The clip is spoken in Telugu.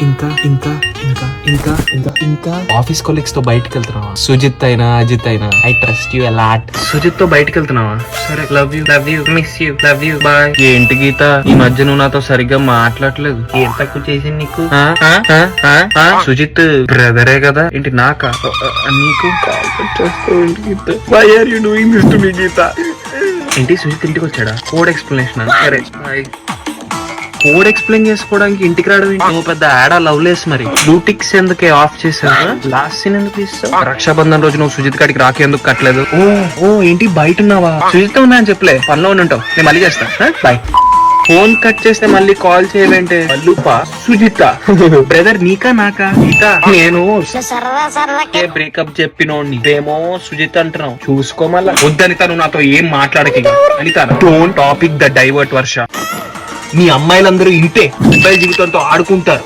ఇంకా ఇంకా ఇంకా ఇంకా ఇంకా ఇంకా ఆఫీస్ కొలీగ్స్ తో బయటకు వెళ్తున్నావా? సుజిత్ అయినా అజిత్ అయినా I trust you a lot. Sujith తో బయటకు వెళ్తున్నావా? సరే, love you miss you love you bye. ఏంటి గీత, ఈ మధ్య నువ్వు నాతో సరిగ్గా మాట్లాడలేదు. ఏం తక్కువ చేసింది నీకు? సుజిత్ బ్రదరే కదా ఏంటి? నాకా నీకు కాల్ చేస్తావు ఏంటి Geetha? Why are you doing this to me Geetha? ఏంటి సుజిత్ ఇంటికి వచ్చాడా? Code explanation. సరే బాయ్. కోడ్ ఎక్స్ప్లెయిన్ చేసుకోవడానికి ఇంటికి రావడం నువ్వు పెద్ద ఆడా లవ్లెస్. మరి బ్లూటిక్స్ ఎందుకే ఆఫ్ చేసావు? లాస్ట్ సీన్ ఎందుకు తీస్తావు? రక్షాబంధన్ రోజు నువ్వు సుజిత్ కాడికి రాఖీ ఎందుకు కట్టలేదు? ఓ ఏంటి బయట ఉన్నావా? సుజిత్ ఉన్నా అని చెప్పలే, పనిలో ఉంటావు. నేను మళ్ళీ చేస్తా, బాయ్. ఫోన్ కట్ చేస్తే మళ్ళీ కాల్ చేయలేంటే అల్లుపా సుజిత బ్రదర్ నీకా నాకా? గీతా నేను బ్రేకప్ చెప్పినోడిని ఏమో సుజిత అంటున్నావు. చూసుకో మళ్ళా. వద్దనిత నువ్వు నాతో ఏం మాట్లాడకి Anitha. Don't topic the divert Varsha. మీ అమ్మాయిలందరూ ఇంతే అబ్బాయి జీవితంతో ఆడుకుంటారు.